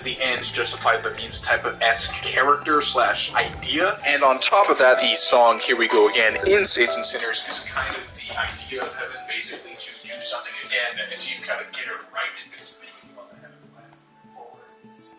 the ends justify the means type of esque character slash idea. And on top of that, the song Here We Go Again in Saints and Sinners is kind of the idea of heaven, basically to do something again until you kind of get it right. It's speaking about the heaven plan forwards.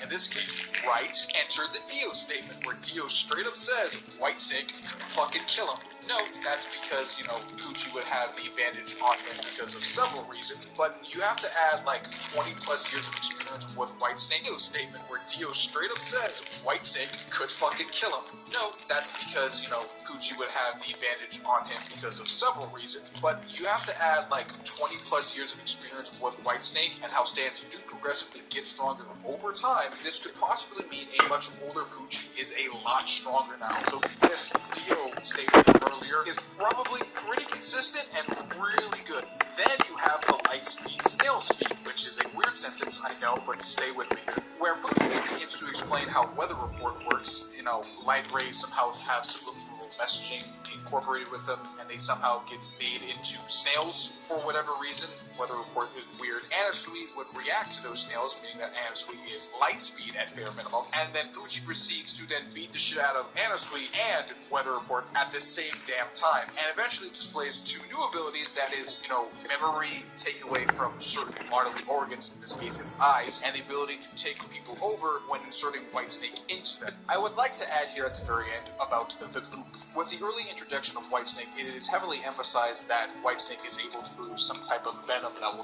this case, right? Enter the Dio statement, where Dio straight up says, Whitesnake, fucking kill him. No, that's because, Pucci would have the advantage on him because of several reasons, but you have to add like 20 plus years of experience with Whitesnake. Dio statement, where Dio straight up says, Whitesnake could fucking kill him. No, that's because, Pucci would have the advantage on him because of several reasons, but you have to add like 20 plus years of experience with Whitesnake and how stands do progressively get stronger over time. This could possibly mean a much older Pucci is a lot stronger now. So this Dio statement earlier is probably pretty consistent and really good. Then you have the light speed, snail speed, which is a weird sentence, I know, but stay with me here. Where Pucci begins to explain how weather report works, light rays somehow have subliminal messaging incorporated with them, and they somehow get made into snails for whatever reason. Weather report is weird. Anasui would react to those snails, meaning that Anasui is light speed at bare minimum, and then Pucci proceeds to then beat the shit out of Anasui and Weather report at the same damn time, and eventually displays two new abilities, that is, memory takeaway from certain bodily organs, in this case his eyes, and the ability to take people over when inserting Whitesnake into them. I would like to add here at the very end about the goop. With the early introduction of Whitesnake, it is heavily emphasized that Whitesnake is able to produce some type of venom that will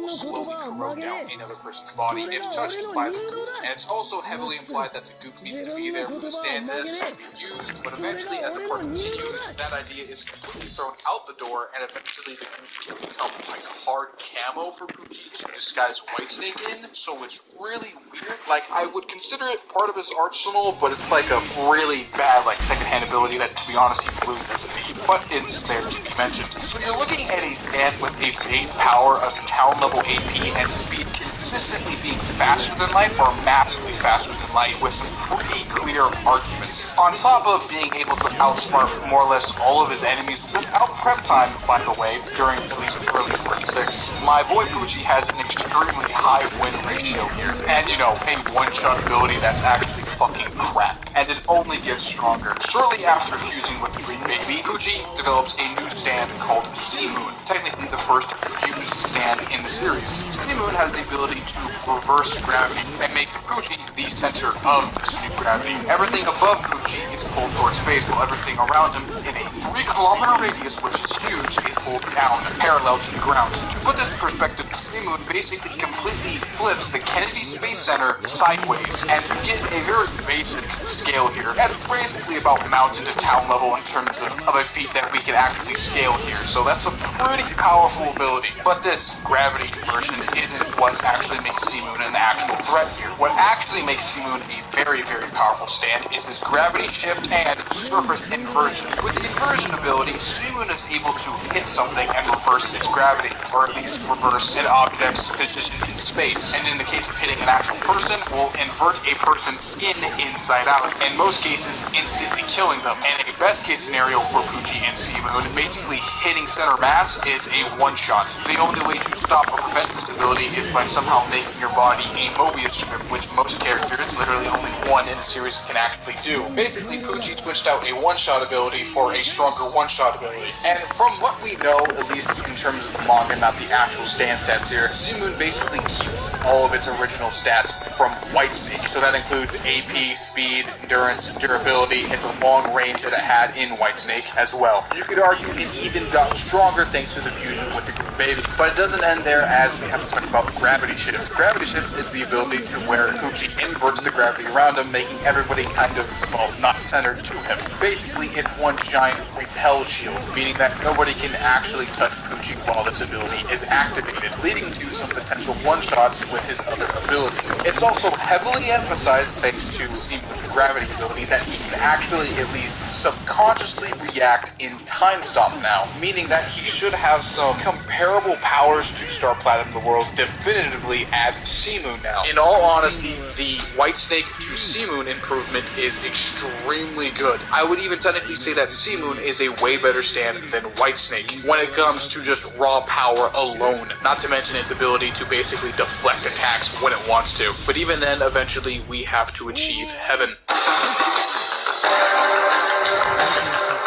slowly corrode down another person's body if touched by the goop. And it's also heavily implied that the goop needs to be there for the stand is used, but eventually as the part continues, that idea is completely thrown out the door, and eventually the goop can become like hard camo for Pucci to disguise Whitesnake in, so it's really weird. Like, I would consider it part of his arsenal, but it's like a really bad, second-hand ability that, to be honest, he really doesn't need, but it's there to be mentioned. So you're looking at a stand with a base power of town-level AP and speed consistently being faster than light or massively faster than light, with some pretty clear arguments. On top of being able to outsmart more or less all of his enemies without prep time, by the way, during at least early 46, my boy Pucci has an extremely high win ratio here, and a one-shot ability that's actually fucking crap, and it only gets stronger. Shortly after fusing with the Green Baby, Pucci develops a new stand called Sea Moon, technically the first fused stand in the series. Sea Moon has the ability to reverse gravity and make Pucci the center of this new gravity. Everything above Pucci is pulled towards space, while everything around him in a 3-kilometer radius, which is huge, is pulled down, parallel to the ground. To put this in perspective, Sea Moon basically completely flips the Kennedy Space Center sideways, and to get a very basic scale here, and it's basically about mountain to town level in terms of a feat that we can actually scale here, so that's a pretty powerful ability. But this gravity inversion isn't what actually makes Sea Moon an actual threat here. What actually makes Sea Moon a very, very powerful stand is his gravity shift and surface inversion. With the inversion ability, Sea Moon is able to hit something and reverse its gravity, or at least reverse an object's position in space. And in the case of hitting an actual person, will invert a person's skin inside out, in most cases instantly killing them. And a best case scenario for Pucci and Sea Moon, basically hitting center mass is a one-shot. The only way to stop or prevent this ability is by somehow making your body a Mobius strip, which most characters, literally only one in the series, can actually do. Basically, Pucci switched out a one-shot ability for a stronger one-shot ability. And from what we know, at least in terms of the manga, not the actual stand stats here, Sea Moon basically keeps all of its original stats from Whitesnake. So that includes AP, speed, endurance, durability, and the long range that it had in Whitesnake as well. You could argue it even got stronger thanks to the fusion with the Green Baby. But it doesn't end there, as we have to talk about gravity shift. Gravity shift is the ability to where Pucci inverts the gravity around him, making everybody kind of, not centered to him. Basically, it's one giant repel shield, meaning that nobody can actually touch Pucci while this ability is activated, leading to some potential one-shots with his other abilities. It's also heavily emphasized, thanks to Sea Moon's gravity ability, that he can actually at least subconsciously react in time stop now, meaning that he should have some comparable powers to Star Platinum the World definitively as Sea Moon now. In all honesty, the Whitesnake to Sea Moon improvement is extremely good. I would even technically say that Sea Moon is a way better stand than Whitesnake when it comes to just raw power alone, not to mention its ability to basically deflect attacks when it wants to. But even then, eventually we have to achieve heaven.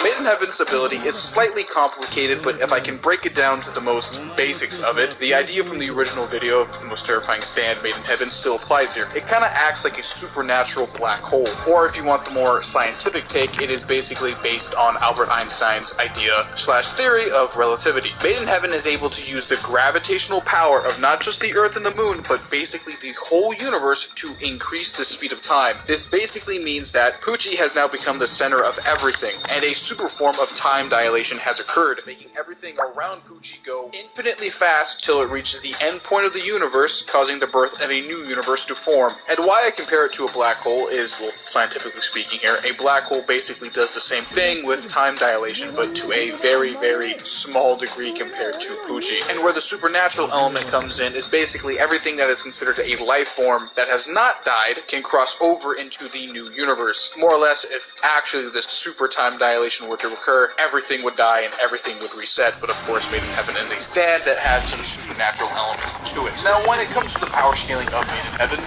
Maiden Heaven's ability is slightly complicated, but if I can break it down to the most basics of it, the idea from the original video of the most terrifying stand, Maiden Heaven, still applies here. It kind of acts like a supernatural black hole, or if you want the more scientific take, it is basically based on Albert Einstein's idea slash theory of relativity. Maiden Heaven is able to use the gravitational power of not just the Earth and the Moon, but basically the whole universe to increase the speed of time. This basically means that Poochie has now become the center of everything, and a super form of time dilation has occurred, making everything around Poochie go infinitely fast till it reaches the end point of the universe, causing the birth of a new universe to form. And why I compare it to a black hole is, well, scientifically speaking here, a black hole basically does the same thing with time dilation, but to a very, very small degree compared to Poochie. And where the supernatural element comes in is basically everything that is considered a life form that has not died can cross over into the new universe. More or less, if actually this super time dilation were to occur, everything would die and everything would reset, but of course Maiden Heaven is a stand that has some supernatural elements to it. Now, when it comes to the power scaling of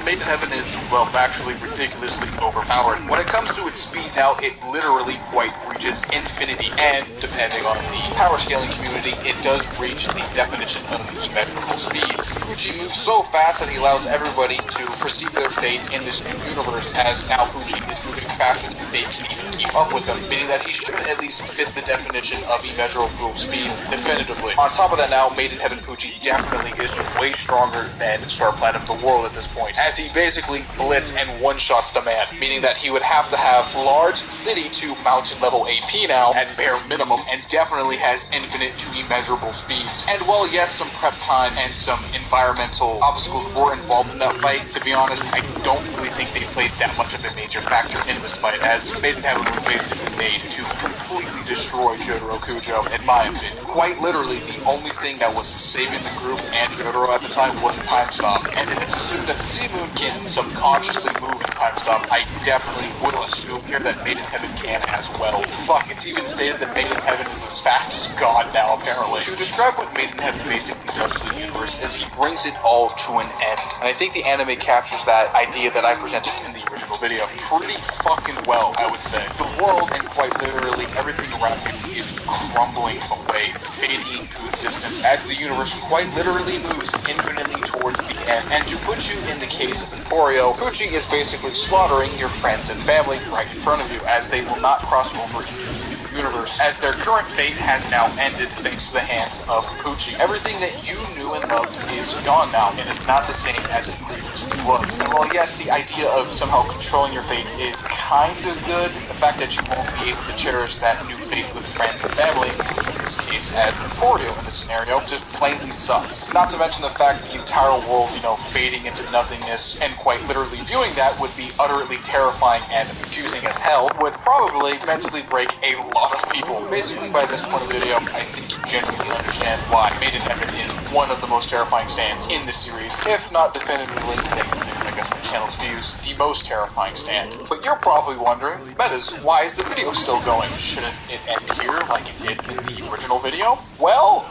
Maiden Heaven is, well, actually ridiculously overpowered. When it comes to its speed now, it literally quite reaches infinity, and depending on the power scaling community, it does reach the definition of immeasurable speeds. Poochie moves so fast that he allows everybody to perceive their fate in this new universe, as now Poochie is moving faster than they can even keep up with him, meaning that he should at least fit the definition of immeasurable speeds definitively. On top of that now, Maiden Heaven Poochie definitely is way stronger than Star Platinum the World at this point, as he basically blitz and one-shots the man, meaning that he would have to have large city to mountain level AP now at bare minimum, and definitely has infinite to immeasurable speeds. And while yes, some prep time and some environmental obstacles were involved in that fight, to be honest, I don't really think they played that much of a major factor in this fight, as Maiden Heaven was basically made to completely destroy Jotaro Kujo, in my opinion. Quite literally, the only thing that was saving the group and Jotaro at the time was Time Stop. And if it's assumed that C-Moon can subconsciously move in Time Stop, I definitely will assume here that Maiden Heaven can as well. Fuck, it's even stated that Maiden Heaven is as fast as God now, apparently. To describe what Maiden Heaven basically does to the universe is he brings it all to an end. And I think the anime captures that idea that I presented in the original video pretty fucking well, I would say. The world, and quite literally everything around him, is crumbling away, fading into existence, as the universe quite literally moves infinitely towards the end. And to put you in the case of Emporio, Poochie is basically slaughtering your friends and family right in front of you, as they will not cross over into the new universe, as their current fate has now ended thanks to the hands of Poochie. Everything that you knew and loved is gone now, and is not the same as it previously was. And while yes, the idea of somehow controlling your fate is kind of good, the fact that you won't be able to cherish that new fate with friends and family, which in this case as Emporio in this scenario, just plainly sucks. Not to mention the fact that the entire world, fading into nothingness, and quite literally viewing that would be utterly terrifying and confusing as hell, would probably mentally break a lot of people. Basically, by this point of the video, I think you genuinely understand why Maiden Heaven is one of the most terrifying stands in this series, if not definitively, thanks to, I guess, my channel's views, the most terrifying stand. But you're probably wondering, Metas, why is the video still going? Shouldn't it end here like it did in the original video? Well,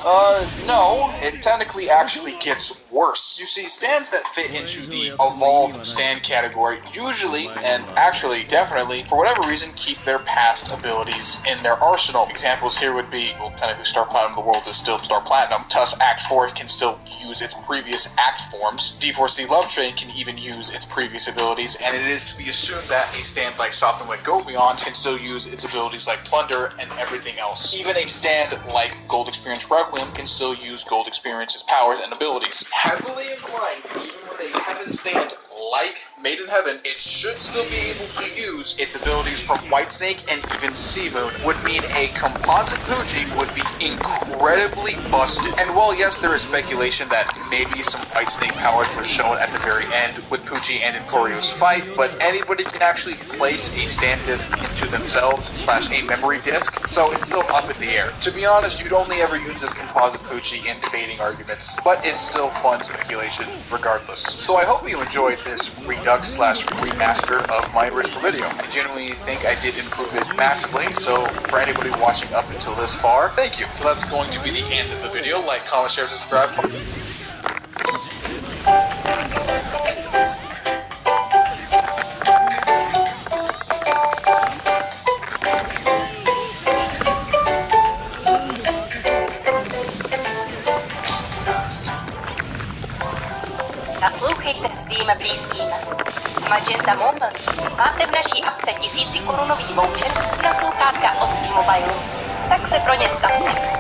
no, it technically actually gets worse. You see, stands that fit into the evolved stand category usually, and actually definitely, for whatever reason, keep their past abilities in their arsenal. Examples here would be, well, technically Star Platinum of the World is still Star Platinum, thus Act 4 can still use its previous act forms, D4C Love Train can even use its previous abilities, and it is to be assumed that a stand like Soft and Wet Go Beyond can still use its abilities like Plunder and everything else. Even a stand like Gold Experience Requiem can still use Gold Experience's powers and abilities. Heavily implying that even with a Heaven stand like Maiden Heaven, it should still be able to use its abilities from Whitesnake and even C-Moon, would mean a composite Poochie would be incredibly busted. And while yes, there is speculation that maybe some Whitesnake powers were shown at the very end with Poochie and Emporio's fight, but anybody can actually place a stand disc into themselves / a memory disc, so it's still up in the air. To be honest, you'd only ever use this composite Poochie in debating arguments, but it's still fun speculation regardless. So I hope you enjoyed this redux / remaster of my original video. I genuinely think I did improve it massively, so for anybody watching up until this far, thank you. So that's going to be the end of the video. Like, comment, share, subscribe. Magenta Mobile. Máte v naší apce 1000korunový voucher na sluchátka od T-Mobile. Tak se pro ně stavte.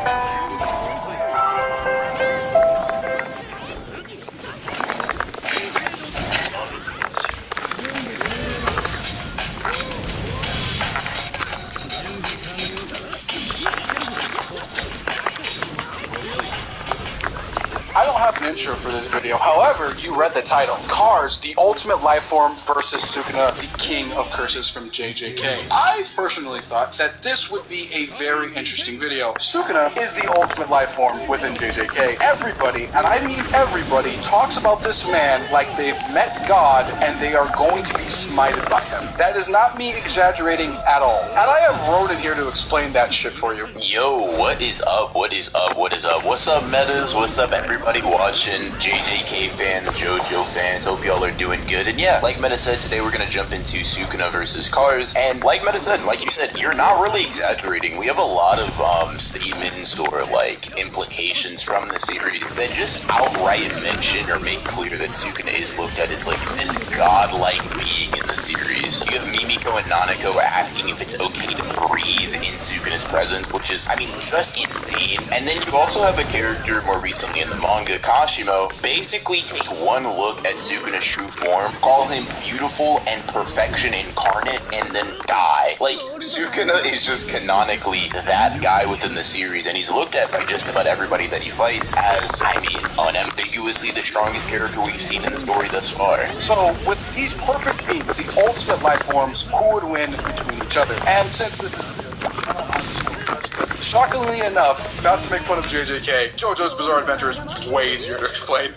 I don't have an intro for this video, however, you read the title. Cars, the ultimate life form versus Sukuna, the king of curses from JJK. I personally thought that this would be a very interesting video. Sukuna is the ultimate life form within JJK. Everybody, and I mean everybody, talks about this man like they've met God and they are going to be smited by him. That is not me exaggerating at all. And I have Ronan here to explain that shit for you. Yo, what is up? What is up? What is up? What's up, Metas? What's up, everybody watching? JJK fans, JoJo fans, hope y'all are doing good. And yeah, like Meta said, today we're gonna jump into Sukuna versus Cars. And like Meta said, like you said, you're not really exaggerating. We have a lot of statements or like implications from the series that just outright mention or make clear that Sukuna is looked at as like this godlike being in the series. You have Mimiko and Nanako asking if it's okay to breathe in Sukuna's presence, which is, I mean, just insane. And then you also have a character more recently in the manga, Kashimo, basically take one look at Sukuna's true form, call him beautiful and perfection incarnate, and then die. Like, Sukuna is just canonically that guy within the series, and he's looked at by just about everybody that he fights as, I mean, unambiguously the strongest character we've seen in the story thus far. So, with these perfect beings, these ultimate life forms, who would win between each other? And since this is shockingly enough, not to make fun of JJK, JoJo's Bizarre Adventure is way easier to explain.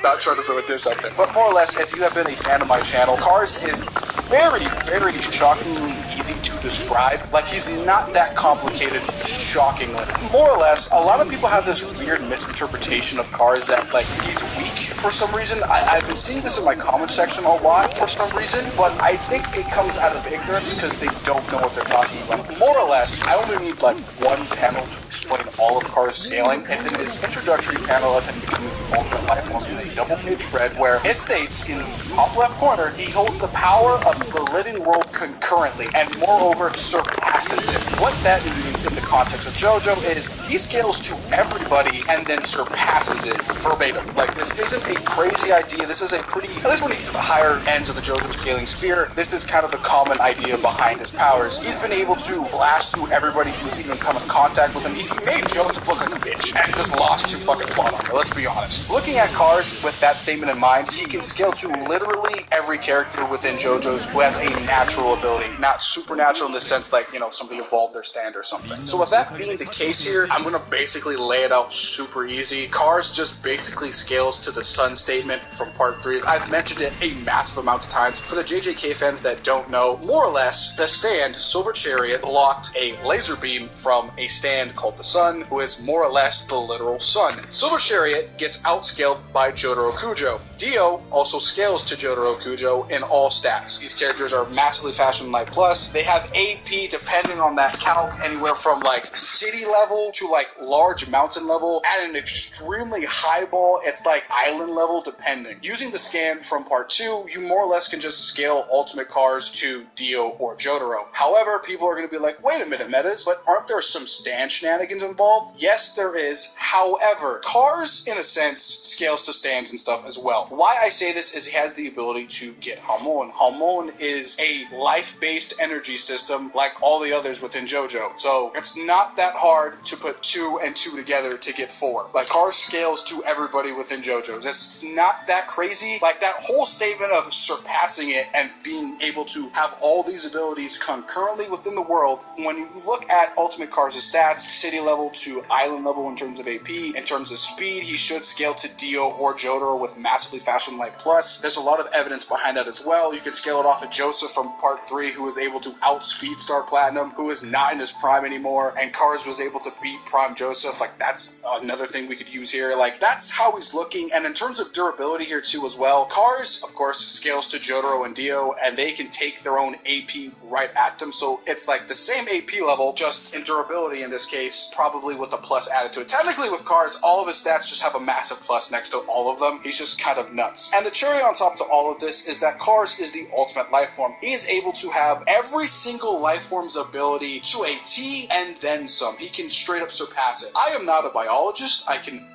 Not trying to throw a diss out there. But more or less, if you have been a fan of my channel, Cars is very, very shockingly easy to describe. Like, he's not that complicated, shockingly. More or less, a lot of people have this weird misinterpretation of Cars that, like, he's weak for some reason. I've been seeing this in my comment section a lot for some reason, but I think it comes out of ignorance because they don't know what they're talking about. More or less, I only need like one panel to explain all of Cars' scaling. It's in his introductory panel of him becoming the ultimate life form in a double-page spread where it states in the top left corner, he holds the power of the living world concurrently and moreover surpasses it. What that means in the context of JoJo is he scales to everybody and then surpasses it verbatim. Like, this isn't a crazy idea. This is a pretty, at least when you get to the higher ends of the JoJo scaling sphere, this is kind of the common idea behind his powers. He's been able to blast through everybody who's even come in contact with him. He made Joseph look like a bitch and just lost to fucking plot armor, let's be honest. Looking at Cars with that statement in mind, he can scale to literally every character within JoJo's who has a natural ability, not supernatural in the sense like, you know, somebody evolved their stand or something. So with that being the case here, I'm gonna basically lay it out super easy. Cars just basically scales to the sun statement from part 3. I've mentioned it a massive amount of times. For the JJK fans that don't know, more or less, the stand, Silver Chariot, blocked a laser beam from a stand called the Sun, who is more or less the literal sun. Silver Chariot gets outscaled by Jotaro Kujo. Dio also scales to Jotaro Kujo in all stats. These characters are massively faster than Light Plus. They have AP, depending on that calc, anywhere from like city level to like large mountain level. At an extremely high ball, it's like island level depending. Using the scan from part 2, you more or less can just scale Ultimate Cars to Dio or Jotaro. However, people are going to be like, wait a minute, Metas, but aren't there some stand shenanigans involved? Yes, there is. However, Cars, in a sense, scales to stands and stuff as well. Why I say this is he has the ability to get Hamon. Hamon is a life-based energy system like all the others within JoJo. So it's not that hard to put 2 and 2 together to get 4. Like, Cars scales to everybody within JoJo's. It's not that crazy. Like, that whole statement of surpassing it and being able to have all these abilities concurrently within the world, when you look at Ultimate Cars' stats, city level to island level in terms of AP, in terms of speed, he should scale to Dio or Jotaro with massively faster than Light Plus. There's a lot of evidence behind that as well. You can scale it off of Joseph from part 3, who was able to outspeed Star Platinum, who is not in his prime anymore. before, and Cars was able to beat Prime Joseph. Like, that's another thing we could use here. Like, that's how he's looking. And in terms of durability here too as well, Cars, of course, scales to Jotaro and Dio, and they can take their own AP right at them. So it's like the same AP level, just in durability in this case, probably with a plus added to it. Technically with Cars, all of his stats just have a massive plus next to all of them. He's just kind of nuts. And the cherry on top to all of this is that Cars is the ultimate life form. He is able to have every single life form's ability to a T and then some. He can straight up surpass it. I am not a biologist. I can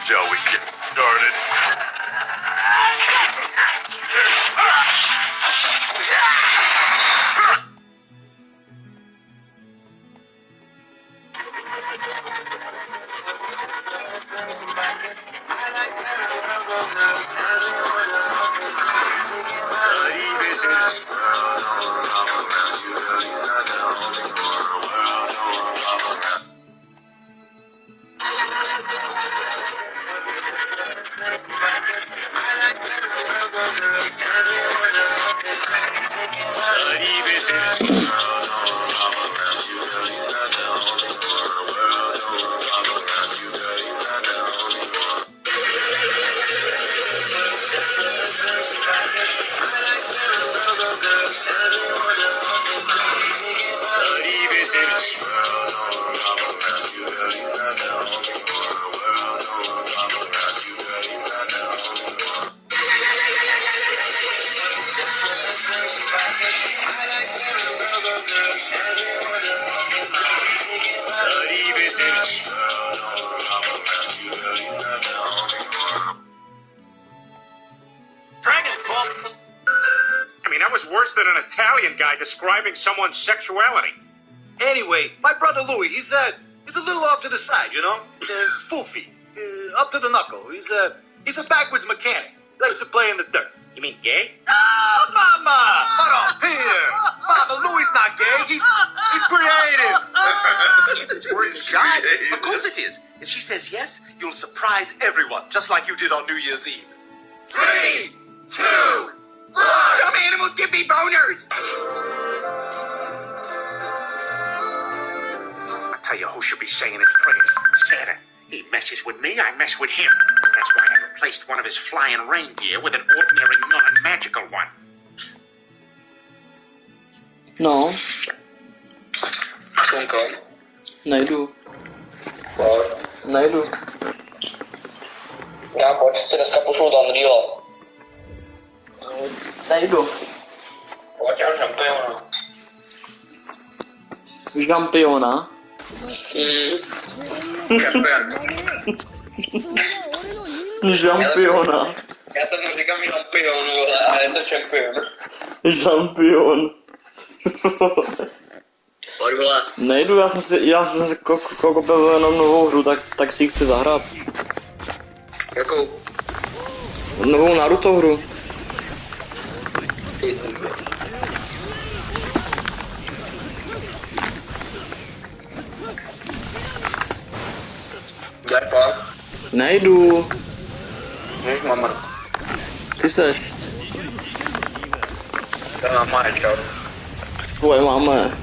Shall we get started? Worse than an Italian guy describing someone's sexuality. Anyway, my brother Louis, he's a little off to the side, you know? Foofy. Up to the knuckle. He's a backwards mechanic. Likes to play in the dirt. You mean gay? Oh, Mama! Hold on, Peter! Mama, Louis not gay. He's creative. Is it worth a shot? Of course it is. If she says yes, you'll surprise everyone, just like you did on New Year's Eve. 3, 2, 1! Some animals give me boners! I tell you who should be saying it. Santa. He messes with me, I mess with him. That's why I replaced one of his flying reindeer with an ordinary non-magical one. No, Šunka. najdu. Pojď. Najdu. Já pojď, si dneska pošlu do Unreala. Najdu. Pojď, já šampiona. Žampiona. Šampion. Žampiona. Já tomu říkám šampion, vole, ale je to šampion. Žampion. Pojď, vole. Nejdu, já jsem si koupil jenom novou hru, tak si ji chci zahrát. Jakou? Novou Naruto hru. Jdeš, pojď. Nejdu. Jež mám mrt. Ty seš. To mám moje, čau. Tvoje máme.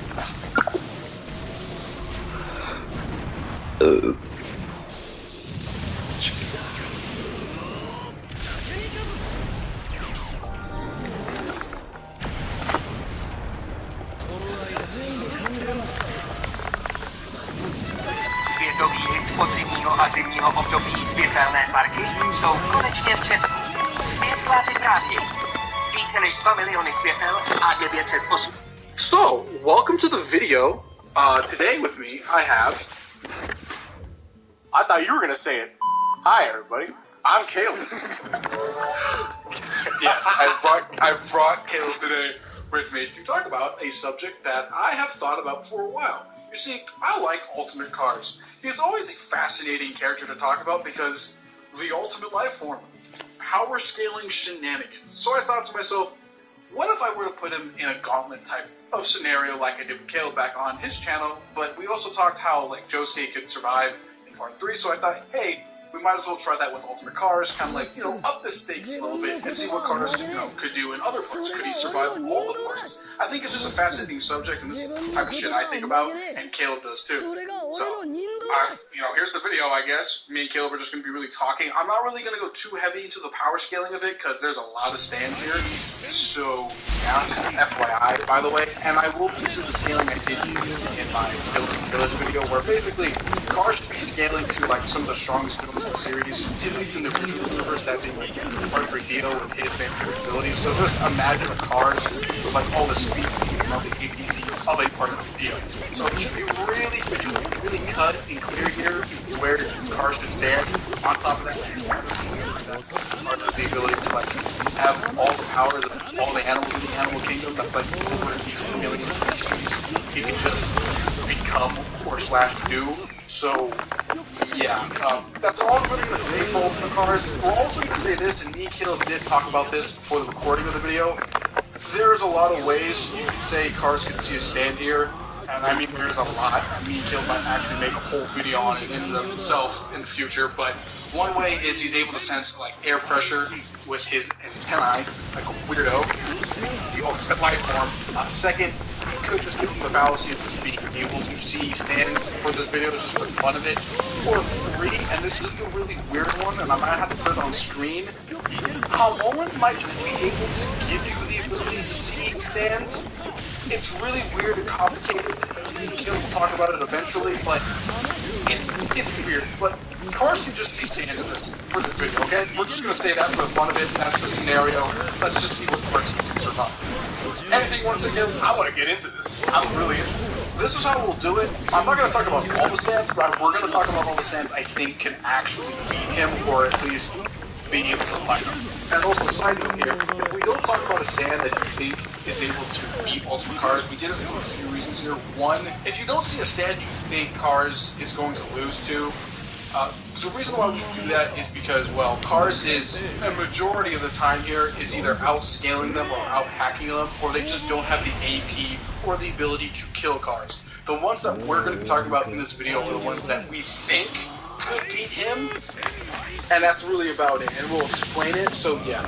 Světový hit podzimního a zimního období světelné parky jsou konečně v Česku. Světla vyprávějí. Více než 2 miliony světel a 908. So, welcome to the video. Today with me, I have... I thought you were going to say it. Hi, everybody. I'm Caleb. Yes, I brought Caleb today with me to talk about a subject that I have thought about for a while. You see, I like Ultimate Cars. He's always a fascinating character to talk about because the ultimate life form. How we're scaling shenanigans. So I thought to myself, what if I were to put him in a gauntlet type of scenario like I did with Caleb back on his channel, but we also talked how like Josei could survive in part 3, so I thought, hey, we might as well try that with Ultimate Cars, kind of like, you know, up the stakes a little bit and see what Cars, you know, could do in other parts. Could he survive all the parts? I think it's just a fascinating subject, and this is the type of shit I think about, and Caleb does too. So, you know, here's the video, I guess. Me and Caleb are just going to be really talking. I'm not really going to go too heavy into the power scaling of it, because there's a lot of stands here. So, yeah, just an FYI, by the way. And I will use the scaling I did use in my Building Village video, where basically, Cars should be scaling to, like, some of the strongest villains in the series, at least in the original universe, that being, like, Arthur Dio with his advanced abilities. So just imagine a Cars with, like, all the speed feeds and all the AP feeds of a part of the Dio. So it should be really cut and clear here where Cars should stand. On top of that, Cars has the ability to, like, have all the powers of all the animals in the animal kingdom. That's, like, over these million species. He can just become or / do. So, yeah, that's all I'm really going to say for Ultimate Cars. We're also going to say this, and me and Caleb did talk about this before the recording of the video. There's a lot of ways you could say Cars can see a stand here, and I mean, there's a lot. Me and Caleb might actually make a whole video on it in and of himself in the future, but one way is he's able to sense, like, air pressure with his antennae, like a weirdo, the ultimate life form. Second, he could just give him the fallacy of just being able to see stands for this video just for fun of it. Or 3, and this is the really weird one, and I might have to put it on screen. Holland might just be able to give you the ability to see stands. It's really weird and complicated. We'll talk about it eventually, but it's weird. But Cars can just see stands in this for this video, okay? We're just gonna say that for the fun of it. That's the scenario. Let's just see what parts he can survive. Anything once again, I want to get into this. I'm really interested. This is how we'll do it. I'm not going to talk about all the stands, but we're going to talk about all the stands I think can actually beat him, or at least be able to fight him. And also, a side note here, if we don't talk about a stand that you think is able to beat Ultimate Cars, we did it for a few reasons here. One, if you don't see a stand you think Cars is going to lose to, the reason why we do that is because, well, Cars is, a majority of the time here, is either outscaling them or out-hacking them, or they just don't have the AP or the ability to kill Cars. The ones that we're going to be talking about in this video are the ones that we think could beat him, and that's really about it, and we'll explain it. So yeah,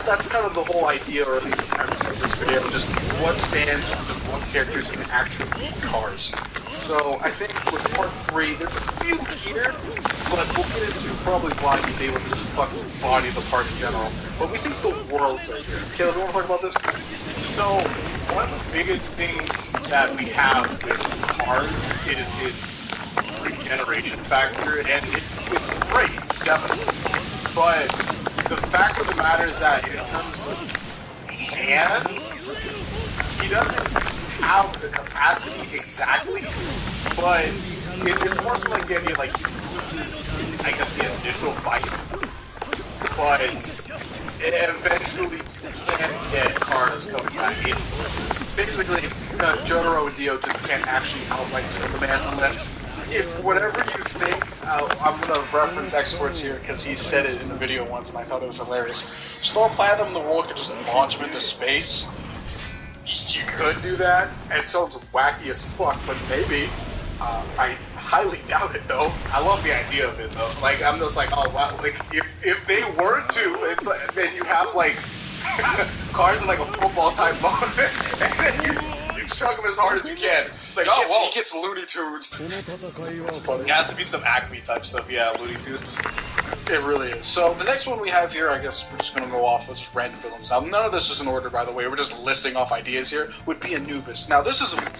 that's kind of the whole idea, or at least the premise of this video, just what stands and just what characters can actually beat Cars. So I think with part 3, there's a few here, but we'll get into probably why he's able to just fucking body the part in general. But we think the worlds are here. Caleb, you want to talk about this? So, one of the biggest things that we have with cars is its regeneration factor, and it's great, definitely. But the fact of the matter is that in terms of hands, he doesn't have the capacity exactly, but it's more so like the idea, like, he loses, I guess, the initial fight, but eventually can get cars coming back. It's basically Jotaro and Dio just can't actually outright kill the man unless, if whatever you think, I'm going to reference experts here because he said it in a video once and I thought it was hilarious. Star Platinum, the world could just launch him into space. You could do that, and it sounds wacky as fuck, but maybe. I highly doubt it, though. I love the idea of it, though. Like, I'm just like, oh, wow. Like, if they were to, it's like, then you have, like, cars in, like, a football-type mode, and then you chug them as hard as you can. It's like, He gets Looney Tunes. That's funny. It has to be some Acme-type stuff, yeah, Looney Tunes. It really is. So, the next one we have here, I guess we're just going to go off with just random villains. Now, none of this is in order, by the way. We're just listing off ideas here. Would be Anubis. Now, this is a...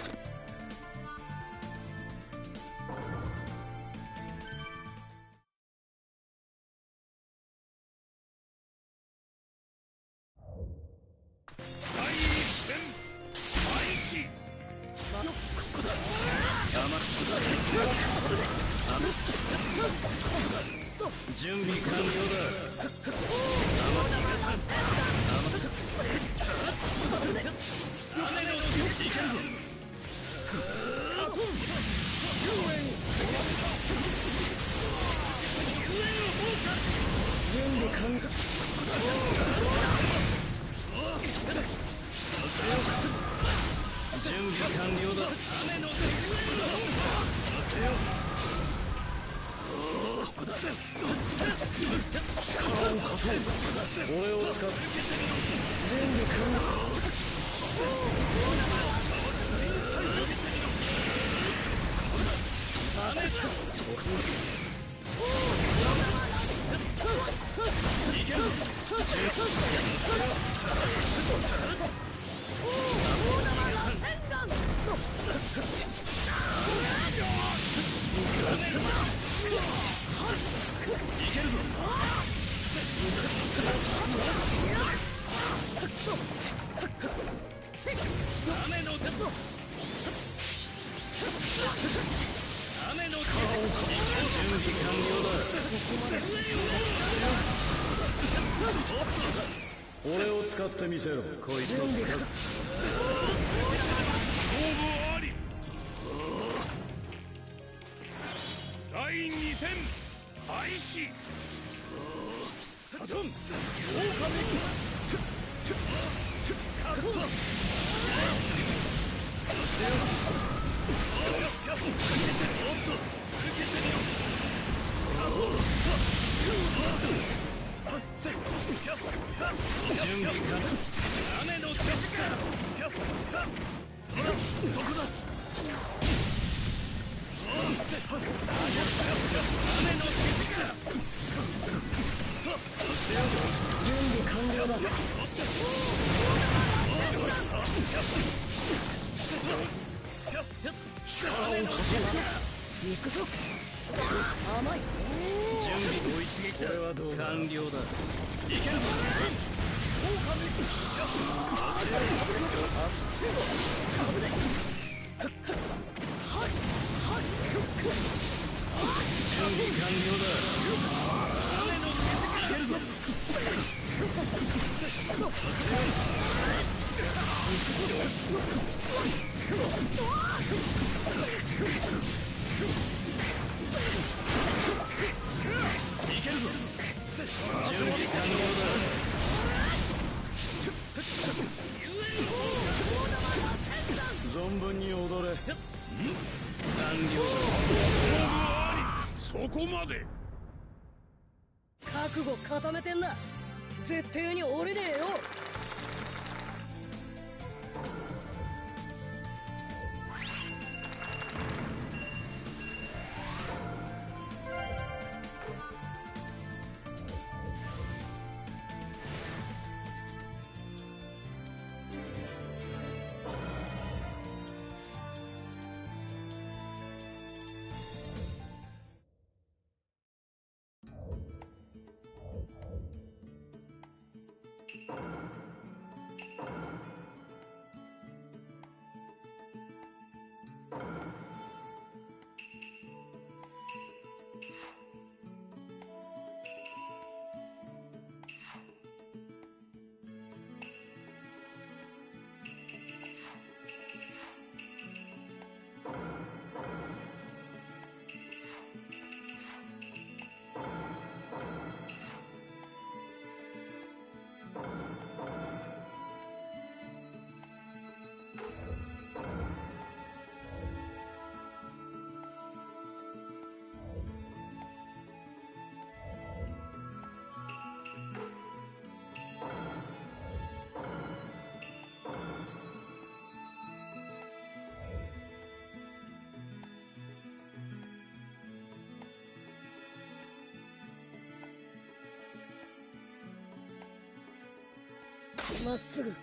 まっすぐ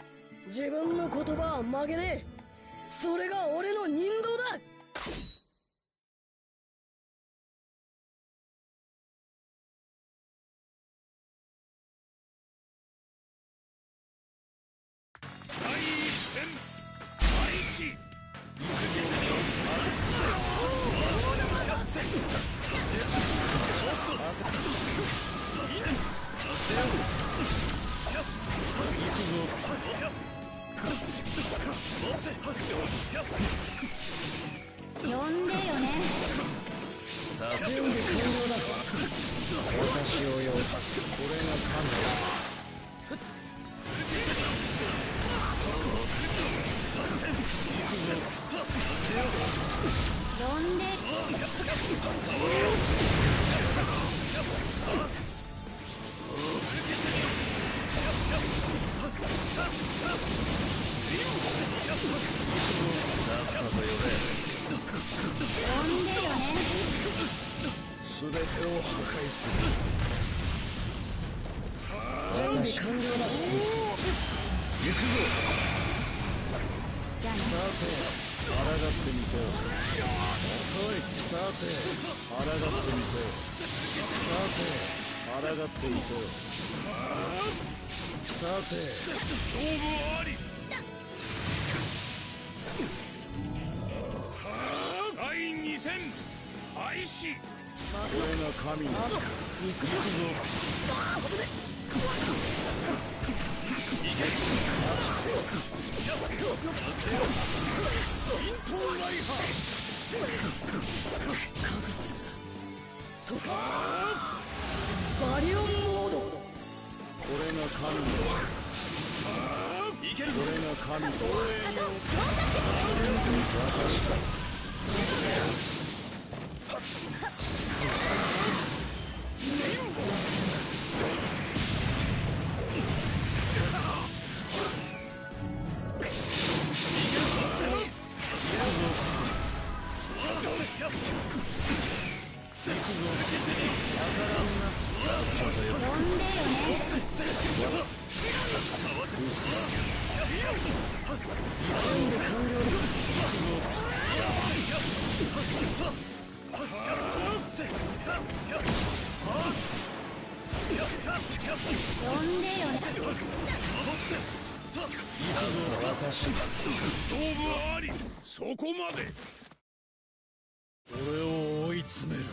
自分の言葉は曲げねえ。それが俺の人道だ。第一戦開始。呼んでよね。さあ準備完了だ。私を呼ぶ。これが神だ。呼んで。さっさと呼べ。呼んでよね。全てを破壊する。準備完了だ。行くぞ。じゃあね。さて抗ってみせよ。遅い。さて抗ってみせよ。さて抗ってみせよ。さて勝負あり。第2戦開始。これが神の力。行くぞ。いけ。イントーライハバリオンモード。これが神の力。いけるぞ。これが神の力。勝負あり。そこまで。俺を追い詰めると